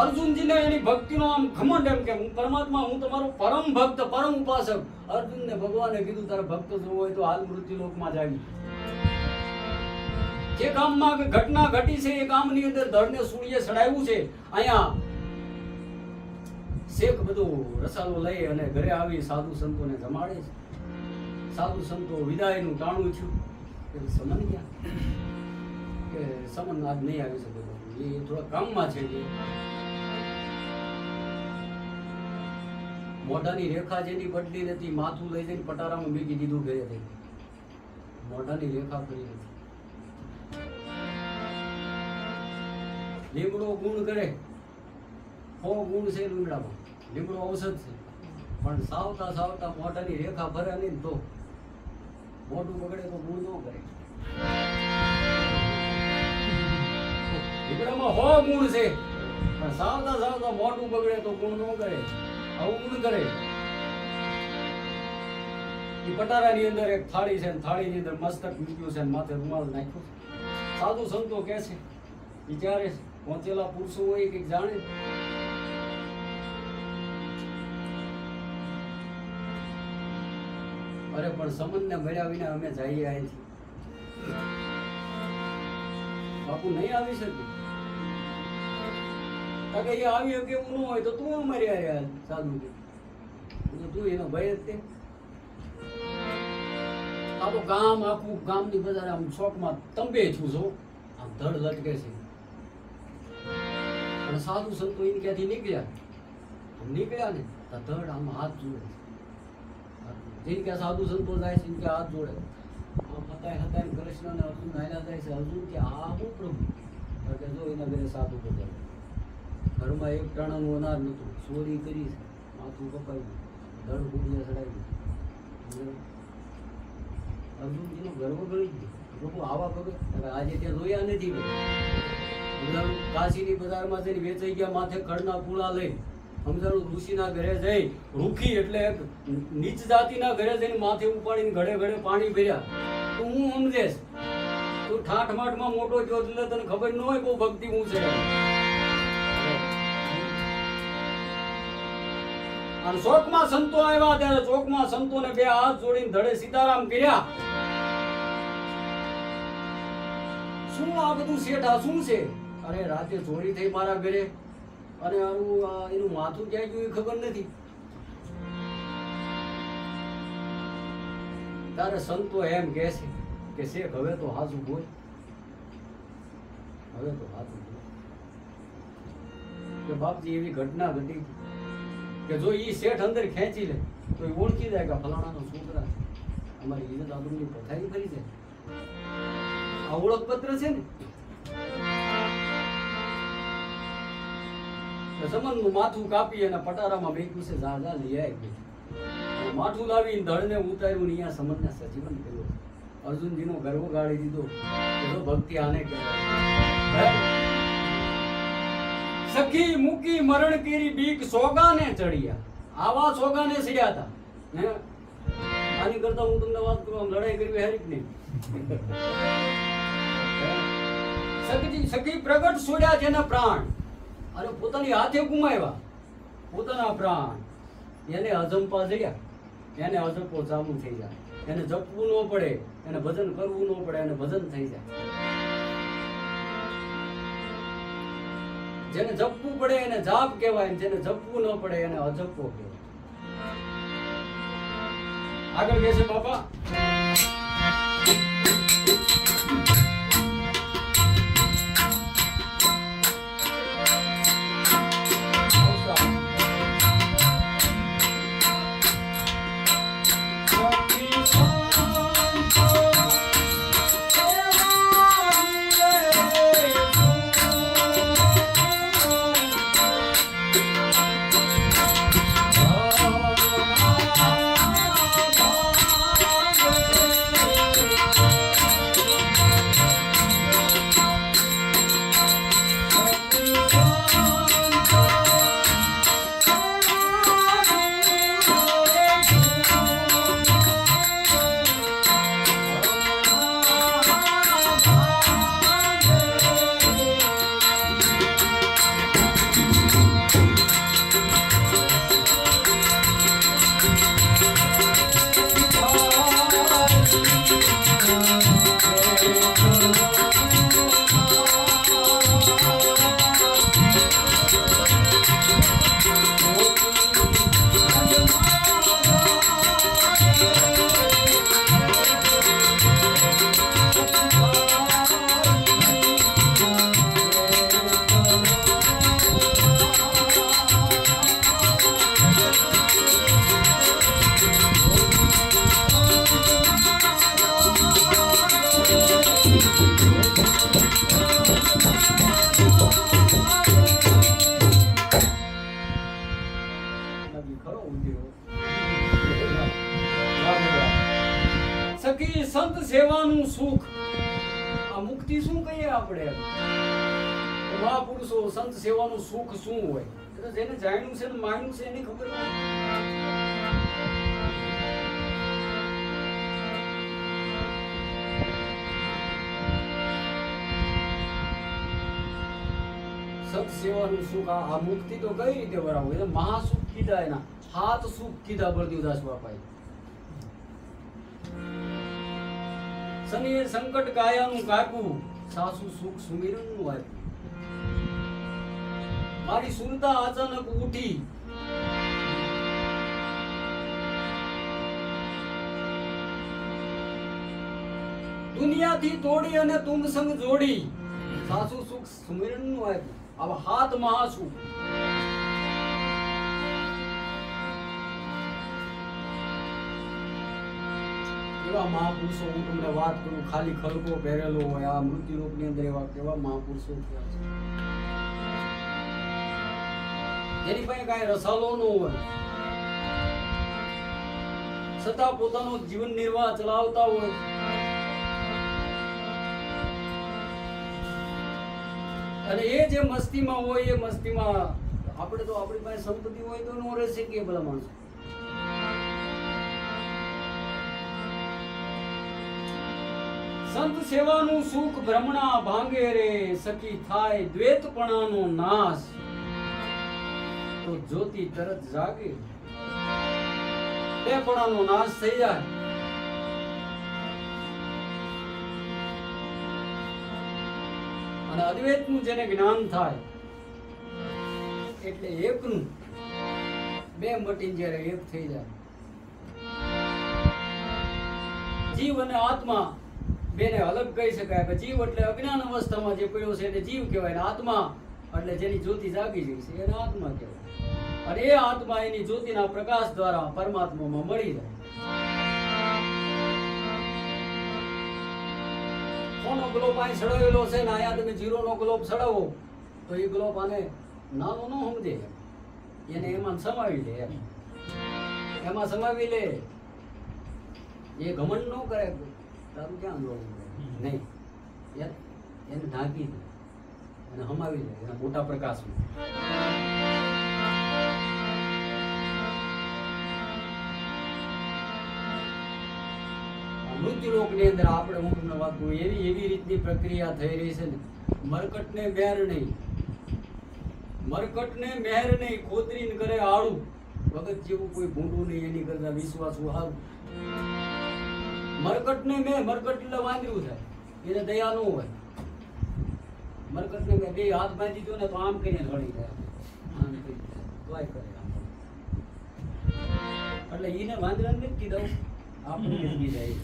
અર્જુનજીને એની ભક્તિનો આમ ઘમંડ એમ કે હું પરમાત્મા, હું તમારો પરમ ભક્ત, પરમ ઉપાસક. અર્જુનને ભગવાને કીધું તારે ભક્ત જોવો હોય તો હાલ મૃત્યુલોકમાં જાવી. જે ગામમાં ઘટના ઘટી છે એ ગામની અંદર ધડને સૂળીએ ચડાવ્યું છે. અહીંયા શેખ બધું રસાલો લઈ અને ઘરે આવી સાધુ સંતોને જમાડે છે. સાધુ સંતો વિદાયનું ટાણું થયું કે સમન ગયા કે સમન આજ નહીં આવી શકે, એ થોડા કામમાં છે. મોઢાની રેખા જેની બદલી નથી, માથું લઈ જઈને પટારામાં મૂકી દીધું ઘરે થઈ. મોઢાની રેખા કરી નથી. લીમડો ગુણ કરે, 100 ગુણ છે લીમડામાં. લીમડો ઔષધ છે, પણ સાવતા સાવતા મોઢાની રેખા ભરે નહીં તો મોઢું બગડે તો ગુણ ન કરે. લીમડામાં 100 ગુણ છે, પણ સાવતા સાવતા મોઢું બગડે તો ગુણ ન કરે, આવું ગુણ કરે. એ પટારાની અંદર એક થાળી છે, થાળીની અંદર મસ્તક મૂક્યું છે, માથે રૂમાલ નાખ્યો છે. સાધુ સંતો કહે છે, વિચારે છે, પહોંચેલા પુરુષો હોય કંઈક જાણે. અરે પણ સમનને મળ્યા વિના અમે જઈએ અહીંથી. બાપુ નહીં આવી શકે. એ આવી શકે એવું ન હોય તો તું અમારી હારે સાધુ કે તું એનો ભય જ તે. આ તો ગામ આખું ગામની બજારે આમ શોખમાં તંબે છું છો, આમ ધડ લટકે છે. અને સાધુ સંતો એને ક્યાંથી નીકળ્યા ને તો ધડ આમ હાથ જોડે. જેને કે સાધુ સંતો જાય છે કે હાથ જોડે. આમ હતાય કૃષ્ણ ને અર્જુન હાલ્યા જાય છે. અર્જુન કે આ હું પ્રભુ કે જો એના ઘરે સાધુ બધા ઘરમાં એક ટાણાનું અનાર નતું, ચોરી કરી છે, માથું કપાયું, ધડ ગુડિયા ચડાવ્યું. અર્જુનજીનો ગર્વ ગળી ગયો. લોકો આવા ખબર આજે ત્યાં જોયા નથી. કાશીની બજારમાં જઈને વેચાઈ ગયા, માથે ખડના પૂળા લઈ. સમજાણું ઋષિના ઘરે જઈ, રૂખી એટલે નીચ જાતિના ઘરે જઈને માથે ઉપાડીને ઘડે ઘડે પાણી ભર્યા. તું હું સમજેશ, તું ઠાઠ માઠમાં મોટો થયો એટલે તને ખબર ન હોય બહુ ભક્તિ હું છે. અને ચોકમાં સંતો આવ્યા ત્યારે ચોકમાં સંતોને 2 હાથ જોડીને ધડે સીતારામ કર્યા. શું આ બધું શેઠા શું છે? અરે રાતે ચોરી થઈ મારા ઘરે અને એનું માથું ક્યાં ગયું એ ખબર નથી. તારે સંતો એમ કહે છે કે શેખ હવે તો હાચું બોલ, હવે તો હાચું બોલ કે બાપજી એવી ઘટના ઘટી કે જો ઈ શેઠ અંદર ખેંચી લે તો એ ઓળખી જાય કે ફલાણાનો છોકરા અમારી ઇજ્જત આબરૂની પથારી કરી જાય. આ ઓળખપત્ર છે ને. સમનનું માથું કાપી અને પટારામાં મેક્યું છે. જા લઈ આવી. માથું લાવીને ધડને ઉતાર્યું ને અહીંયા સમનને સજીવન કર્યો. અર્જુનજીનો ગર્વ ગાળી દીધો. ભક્તિ આને કહેવાય. સખી મૂકી મરણ કેરી બીક સોગાને ચડ્યા. આવા સોગાને ચડ્યા હતા. આની કરતા હું તમને વાત કરું, લડાઈ કરવી હારી જ નહીં. સખી પ્રગટ છોડ્યા છે ને પ્રાણ, અને પોતાની હાથે ગુમાવ્યા. પોતાના પ્રાણ એને અજંપા જયા, એને અજંપો ચાલુ થઈ જાય, એને જપવું ન પડે, એને ભજન કરવું ન પડે, એને ભજન થઈ જાય. જેને જપવું પડે એને જાપ કહેવાય, જેને જપવું ન પડે એને અજપો કહેવાય. આગળ કહે છે બાપા, સખી સંત સેવાનું સુખ, આ મુક્તિ શું કહીએ આપણે? મહાપુરુષો સંત સેવાનું સુખ શું હોય? જેને જાણ્યું છે ને માન્યું છે એની ખબર હોય. સત સેવાનું સુખ, આ મુક્તિ તો કઈ રીતે બરાબર? એટલે મહાસુખ કીધા, એના હાથ સુખ કીધા બળદેવદાસ બાપાએ. શનિએ સંકટ કાયાનું કાપ્યું, સાસુ સુખ સુમિરનનું આપ્યું. મારી સુરતા અચાનક ઉઠી, દુનિયાથી તોડી અને તુમ સંગ જોડી, સાસુ સુખ સુમિરનનું આપ્યું. આવા હાથ મહાસુખ. એવા મહાપુરુષો, હું તમને વાત કરું, ખાલી ખલકો પહેરેલો હોય આ મૃત્યુલોકની અંદર, એવા કેવા મહાપુરુષો થયા છે, જેની પાસે કાંઈ રસાલો ન હોય, છતાં પોતાનો જીવન નિર્વાહ ચલાવતા હોય. અને એ જે મસ્તીમાં હોય, એ મસ્તીમાં આપણે તો આપણી પાસે સંપત્તિ હોય તો નો રહેશે કે બધા માણસો. સંત સેવાનું સુખ ભ્રમણા ભાંગે રે, સખી થાય દ્વૈતપણાનો નાશ, તો જ્યોતિ તરત જાગે, બેપણાનો નાશ થઈ જાય. અને અદ્વૈતનું જેને જ્ઞાન થાય એટલે એકનું બે મટીને જ્યારે એક થઈ જાય. જીવ અને આત્મા બેને અલગ કહી શકાય કે જીવ એટલે અજ્ઞાન અવસ્થામાં જે પડ્યો છે એને જીવ કહેવાય, અને આત્મા એટલે જેની જ્યોતિ જાગી ગઈ છે એને આત્મા કહેવાય. અને એ આત્મા એની જ્યોતિના પ્રકાશ દ્વારા પરમાત્મામાં મળી જાય. કોનો ગ્લોબ અહીં સડાવેલો છે ને અહીંયા તમે 0 નો ગ્લોબ સડાવો તો એ ગ્લોબ આને નાનો ન સમજે, એને એમાં સમાવી લે, એમાં સમાવી લે. એ ઘમંડ ન કરે, તારું ક્યાં જોવું નહીં, એને ઢાંકી દે, એને હમાવી લે એના મોટા પ્રકાશમાં. મૃત્યુલોકની અંદર આપણે હું તમને વાત કરું, એવી રીતની પ્રક્રિયા થઈ રહી છે ને, મરકટને બેર નહીં, મરકટ ને મહેર ને ખોતરી ને કરે આળું, ભગત જેવું કોઈ ભૂંડું નહીં એની કરતા વિશ્વાસુ હારું. મરકટ ને મરકટ એટલે વાંદરું થાય, એને દયા ન હોય. મરકટ ને બે હાથ બાંધી દો ને તો આમ કરીને હળી જાય, આમ કરી તોય કરે આમ. એટલે એને વાંદરા ને કીધું આપણે જાય.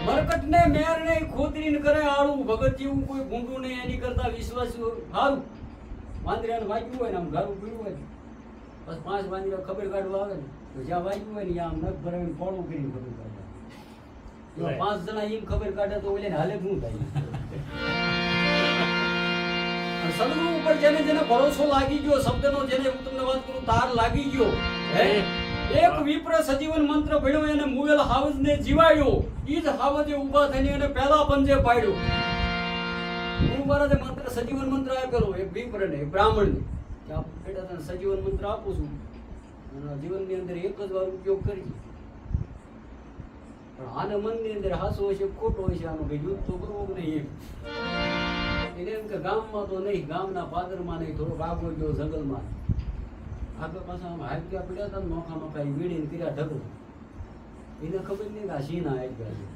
મરકટ ને મેર ને ખોતરી ને કરે આળું, ભગત જેવું કોઈ ભૂંડું નહીં એની કરતા વિશ્વાસુ હારું. વાંદરાને વાગ્યું હોય ને આમ ઘારું પીડ્યું હોય, બસ 5 વાંદરા ખબર કાઢવા આવે ને તો જ્યાં વાગ્યું હોય ને આમ નખ ભરાવીને ફોડું કરીને ખબર કાઢે. 5 જણા એમ ખબર કાઢે તો ઓલે હાલે શું થાય. સદગુરુ ઉપર જેને જેને ભરોસો લાગી ગયો, શબ્દનો જેને હું તમને વાત કરું તાર લાગી ગયો, એક વિપ્ર સજીવન મંત્ર ભણ્યો એને મુવેલ હાવજ ને જીવાડ્યો, ઈ જ હાવજે ઊભા થઈને એને પહેલા પંજે પાડ્યો. ગુરુ મહારાજે મંત્ર સજીવન મંત્ર આપેલો એક વિપ્ર ને બ્રાહ્મણ ને, બેટા તને સજીવન મંત્ર આપું છું અને જીવનની અંદર એક જ વાર ઉપયોગ કરજે. પણ આને મનની અંદર હાસો હોય છે ખોટો હોય છે, આનો કઈ યુદ્ધ તો કરવું નહીં. એને એમ કે ગામમાં તો નહીં, ગામના પાદરમાં નહીં, થોડોક આગળ ગયો જંગલમાં. આગળ પાછા આમ હાથ્યા પડ્યા હતા, નોખા નોખા વીડીને કર્યા ઢગલો. એને ખબર નહીં કે આ શીના હાથ્યા છે.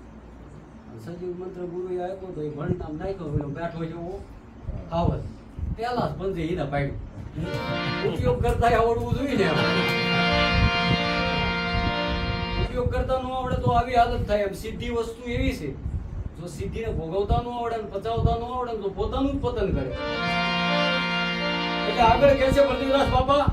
સજીવ મંત્ર ગુરુએ આપ્યો તો એ ભણીને આમ નાખ્યો, પેલો બેઠો જેવો હાવજ પેલા જ પંજે એને પાડ્યું. ઉપયોગ કરતા આવડવું જોઈએ ને. ઉપયોગ કરતા ન આવડે તો આવી હાલત થાય. એમ સિદ્ધિ વસ્તુ એવી છે, જો સિદ્ધિને ભોગવતા ન આવડે ને પચાવતા ન આવડે તો પોતાનું જ પતન કરે. એટલે આગળ કહે છે બલદેવદાસ બાપા,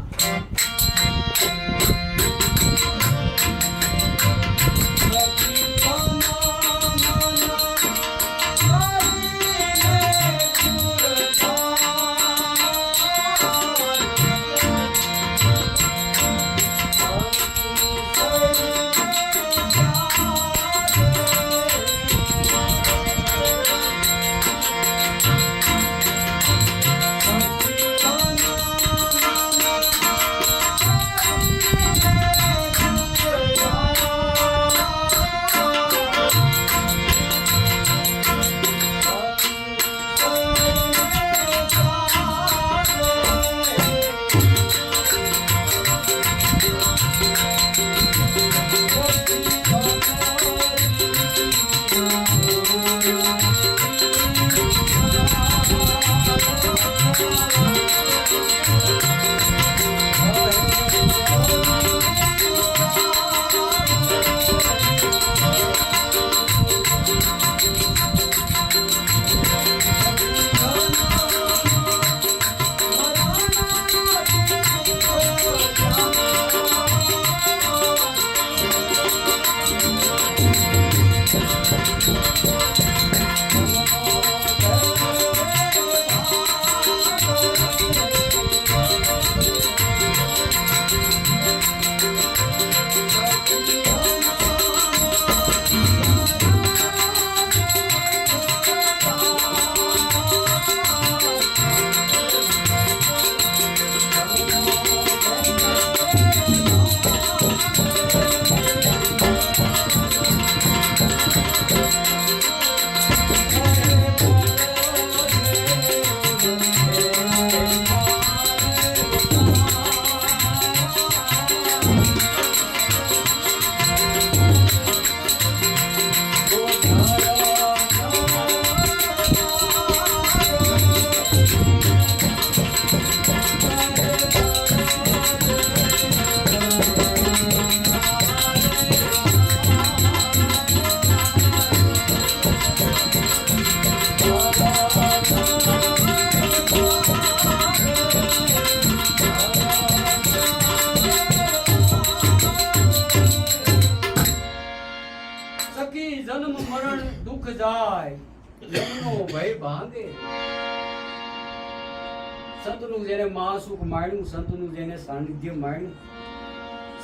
જન્મ મરણ દુઃખ જાય, એમનો ભય ભાંગે. સંતનું જેને મહાસુખ માણ્યું, સંતનું જેને સાનિધ્ય માણ્યું,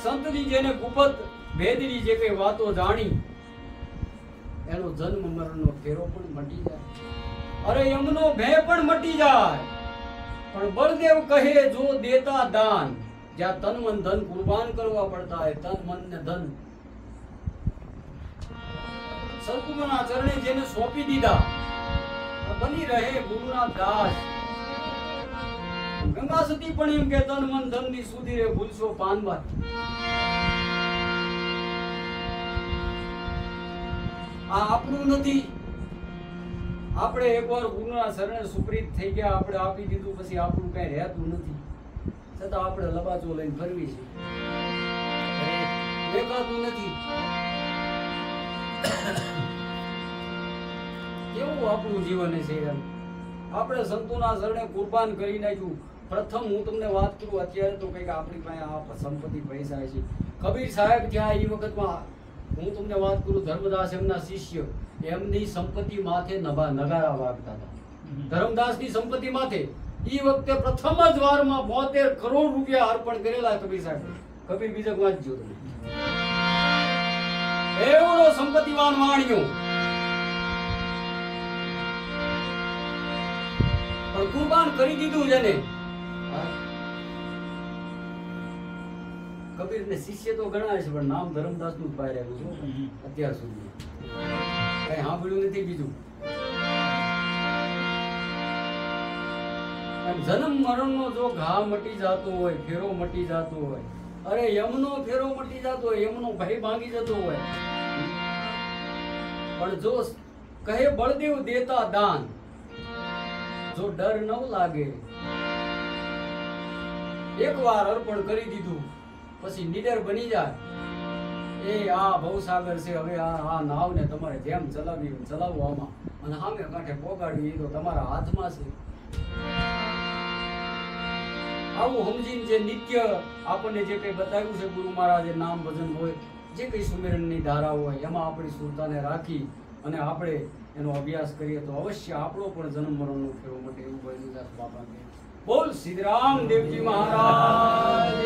સંતની જેને ગુપ્ત ભેદની જે કઈ વાતો જાણી, એનો જન્મ મરણનો ફેરો પણ મટી જાય. અરે એમનો ભય પણ મટી જાય. પણ બળદેવ કહે જો દેતા દાન, જ્યાં તન મન ધન કુરબાન કરવા પડતા હોય, તન મન ને ધન સદગુરુના ચરણે જેને સોંપી દીધા, બની રહે ગુરુના દાસ. ગંગા સતી પણ એમ કે તન મન ધન ની સુધી રે ભૂલશો પાનવા. આ આપણું નથી. આપણે એકવાર ગુરુના શરણે સુપ્રીત થઈ ગયા, આપણે આપી દીધું, પછી આપણું કઈ રહેતું નથી. છતાં આપણે લબાચો લઈને ફરવી છે, દેખાતું નથી. કેવું આપણું જીવન છે યાર. આપણે સંતોના શરણે કુરબાન કરી નાખ્યું. પ્રથમ હું તમને વાત કરું, અત્યારે તો કંઈક આપણી પાસે આ સંપત્તિ પૈસા છે. કબીર સાહેબ ત્યાં એ વખતમાં હું તમને વાત કરું, ધર્મદાસ એમના શિષ્ય, એમની સંપત્તિ માથે નગારા વાગતા હતા. ધર્મદાસની સંપત્તિ માથે એ વખતે પ્રથમ જ વારમાં 72 કરોડ રૂપિયા અર્પણ કરેલા કબીર સાહેબ. કબીર બીજક વાંચજો તમે. એવડો સંપત્તિવાન વાણિયો, પણ કુરબાન કરી દીધું જેને. કબીર ને શિષ્ય તો ઘણા છે, પણ નામ ધર્મદાસ નું જ પાડેલું છે અત્યાર સુધી. કઈ સાંભળ્યું નથી બીજું. એમ જન્મ મરણ નો જો ઘા મટી જતો હોય, ફેરો મટી જતો હોય, અરે યમનો ફેરો મટી જતો હોય, યમનો ભય ભાંગી જતો હોય, પણ જો કહે બળદેવ દેતા દાન, જો ડર ન લાગે, એકવાર અર્પણ કરી દીધું પછી નીડર બની જાય. એ આ ભવસાગર છે, હવે આ નાવને તમારે જેમ ચલાવવું આમાં, અને સામે કાંઠે પોગાડવી એ તો તમારા હાથમાં છે. આવું સમજીને જે નિત્ય આપણને જે કંઈ બતાવ્યું છે ગુરુ મહારાજે, નામ ભજન હોય, જે કંઈ સુમેરનની ધારા હોય, એમાં આપણી સુરતાને રાખી અને આપણે એનો અભ્યાસ કરીએ તો અવશ્ય આપણો પણ જન્મ મરણનો ફેરો માટે એવું બન્યું. બાપા બોલ સિદ્ધરામ દેવજી મહારાજ.